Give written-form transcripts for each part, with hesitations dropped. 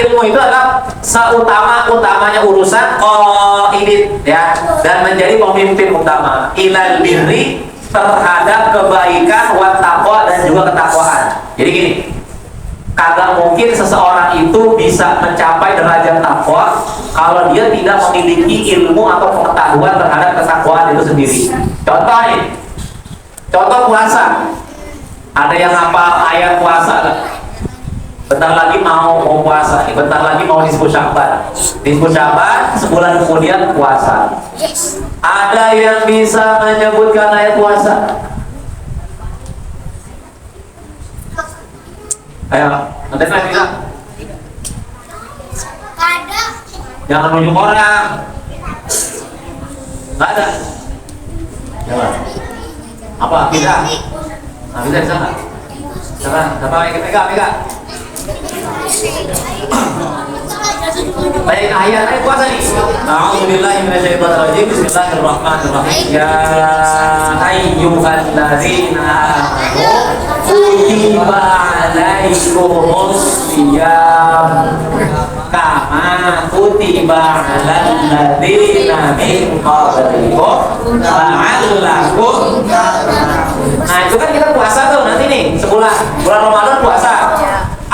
ilmu itu adalah seutama-utamanya urusan qaidin ya, dan menjadi pemimpin utama ilal birri, terhadap kebaikan, wa taqwa, dan juga ketakwaan. Jadi gini, kagak mungkin seseorang itu bisa mencapai derajat takwa kalau dia tidak memiliki ilmu atau pengetahuan terhadap ketakwaan itu sendiri. Contoh nih, contoh puasa. Ada yang hafal ayat puasa gak? Bentar lagi mau puasa nih, bentar lagi mau nisfu Sya'ban. Nisfu Sya'ban, sebulan kemudian puasa. Ada yang bisa menyebutkan ayat puasa? Ayo, nanti saya bilang. Ada. Jangan nunjuk orang. Nggak ada. Coba. Apa? Tidak. Nah, bisa di sana. Sana, siapa yang pegang? Baik, ayat puasa nih. A'udzubillahi minasyaitonirrajim. Bismillahirrahmanirrahim. Ya ayyuhalladzina amanu kutiba alaikumus shiyam kama kutiba alal ladzina min qablikum la'allakum tattaqun. Nah, itu kan kita puasa tuh nanti nih, sebulan. Bulan Ramadan puasa.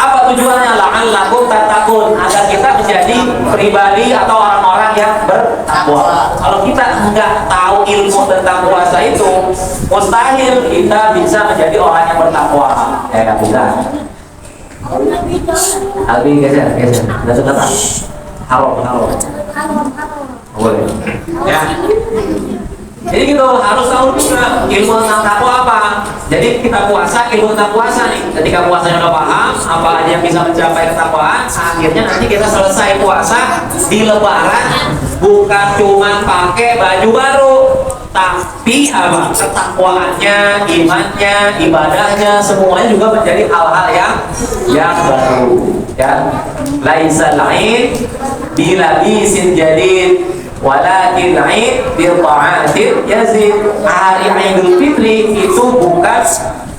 Apa tujuannya? La'allakum tattaqun, agar kita menjadi pribadi atau orang-orang yang bertakwa. Kalau kita nggak tahu ilmu tentang puasa itu, mustahil kita bisa menjadi orang yang bertakwa. Ya nggak bisa. Albi geser. Nggak suka tak? Halo. Boleh. Ya. Jadi gitu, harus tahu juga ilmu tentang takwa apa. Jadi kita puasa, ilmu tentang puasa nih. Ketika puasanya udah paham, apa aja yang bisa mencapai ketakwaan, akhirnya nanti kita selesai puasa di Lebaran bukan cuma pakai baju baru, tapi apa? Ketakwaannya, imannya, ibadahnya, semuanya juga menjadi hal-hal yang baru. Ya, laisal ain bilabisin jadid, walakin aid bil ta'atir yazid. Hari Idul Fitri itu bukan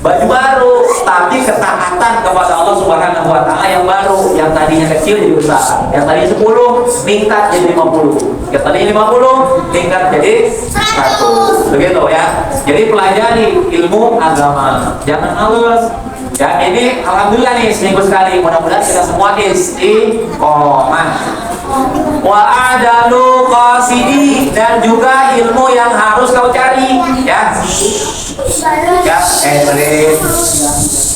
baju baru, tapi ketaatan kepada Allah Subhanahu wa taala yang baru. Yang tadinya kecil jadi besar. Yang tadinya 10 meningkat jadi 50. Yang tadinya 50 meningkat jadi 100. Begitu ya. Jadi pelajari ilmu agama. Jangan males. Ya, ini alhamdulillah nih seminggu sekali. Mudah-mudahan kita semua istiqomah. Wa adalu qasidi, dan juga ilmu yang harus kau cari ya.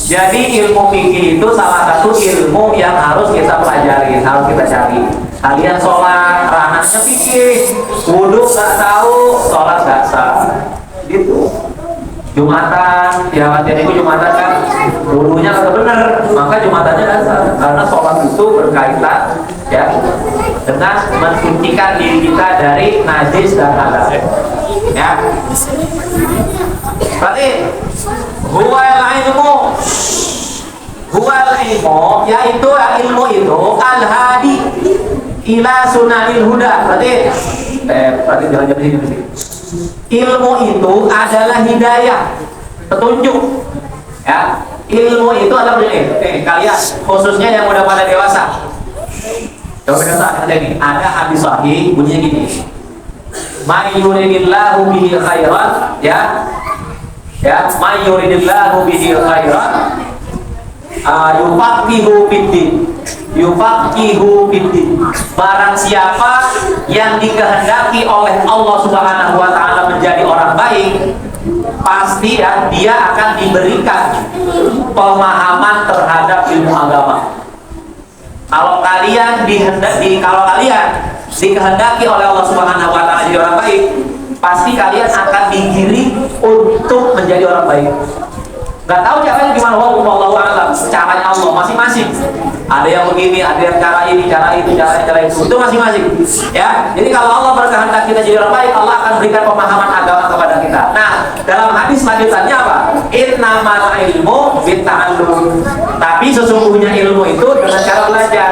Jadi ilmu fikih itu salah satu ilmu yang harus kita pelajari, harus kita cari. Kalian sholat, ranahnya fikih, wudhu nggak tahu, sholat nggak sah, gitu. Jumatan, ya itu Jumatan kan wudhunya nggak benar, maka Jumatannya nggak sah, karena sholat itu berkaitan ya dengan mensucikan diri kita dari najis dan hadas. Ya. Berarti huwal ilmu yaitu ilmu itu al-hadi ila sunanil huda. Berarti jalan-jalan sini. Ilmu itu adalah hidayah, petunjuk. Ya. Ilmu itu adalah kalian khususnya yang udah pada dewasa. Coba kita ada nih, ada hadis sahih bunyinya gini. May yuridillahu bihi khairan, ya. May yuridillahu bihi khairan, yufaqihu fiddin. Barang siapa yang dikehendaki oleh Allah Subhanahu wa taala menjadi orang baik, pasti ya dia akan diberikan pemahaman terhadap ilmu agama. Kalau kalian dikehendaki oleh Allah Subhanahu wa taala jadi orang baik, pasti kalian akan digiring untuk menjadi orang baik. Gak tahu caranya gimana, wallahu a'lam. Caranya Allah masing-masing. Ada yang begini, ada yang cara ini, cara itu, itu masing-masing. Ya, jadi kalau Allah berkehendak kita jadi orang baik, Allah akan berikan pemahaman agama kepada kita. Nah, dalam hadis lanjutannya apa? Innamal ilmu bitta'allum. Tapi sesungguhnya ilmu itu dengan cara belajar.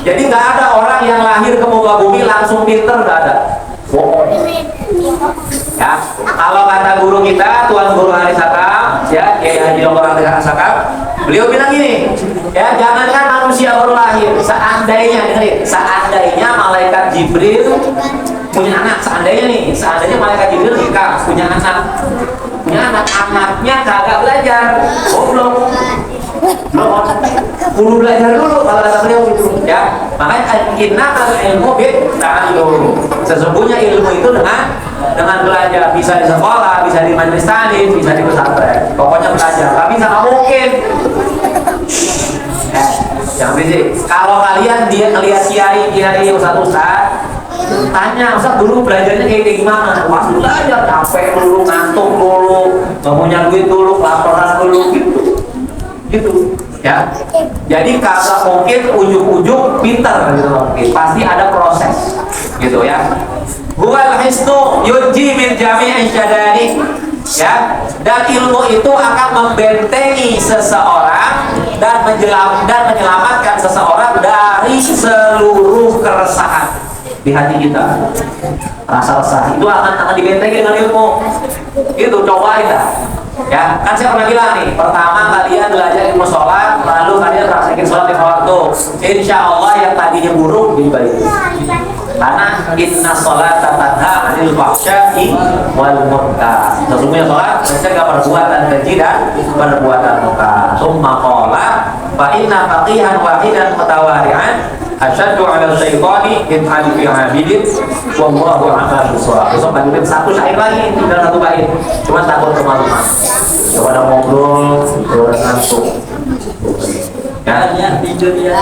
Jadi nggak ada orang yang lahir ke muka bumi langsung pinter, nggak ada. Ya, kalau kata guru kita, Tuan Guru Haris Sakam, ya, Kiai Haji Dr. Haris Sakam, Beliau bilang gini, ya jangankan manusia baru lahir, seandainya malaikat Jibril punya anak, seandainya malaikat Jibril nikah punya anak, anaknya kagak belajar, goblok. Kudu belajar dulu kalau kata beliau gitu, ya. Makanya inna ilmu ta'allum. Sesungguhnya ilmu itu dengan belajar, bisa di sekolah, bisa di majelis taklim, bisa di pesantren. Pokoknya belajar. Tapi nggak mungkin. Jangan berisik. Kalau kalian dia ngelihat kiai ustaz, tanya Ustaz dulu belajarnya kayak gimana? Wah belajar capek dulu, ngantuk dulu, nggak punya duit dulu, laporan dulu gitu ya. Jadi kagak mungkin ujuk-ujuk pinter gitu, pasti ada proses gitu ya. Huwal hisnu yunji min jami'i syadari, ya, dan ilmu itu akan membentengi seseorang dan menyelamatkan seseorang dari seluruh keresahan di hati kita. Rasa resah itu akan dibentengi dengan ilmu. Itu cobain dah. Ya, kan saya pernah bilang nih, pertama kalian belajar ilmu sholat, lalu kalian praktekin sholat lima waktu. Insya Allah yang tadinya buruk dibaik. Karena inna sholat tanha 'anil fahsya'i wal munkar. Sesungguhnya sholat mencegah perbuatan keji dan perbuatan munkar. Summa qala fa inna faqihan wahidan mutawari'an asyaddu 'ala syaitani in 'ali fi 'abidin wallahu 'ala bisawab. Besok lanjutin satu syair lagi, tinggal satu bait. Cuma takut kemaluan. Coba ada ngobrol, orang ngantuk. Ya, tidur ya.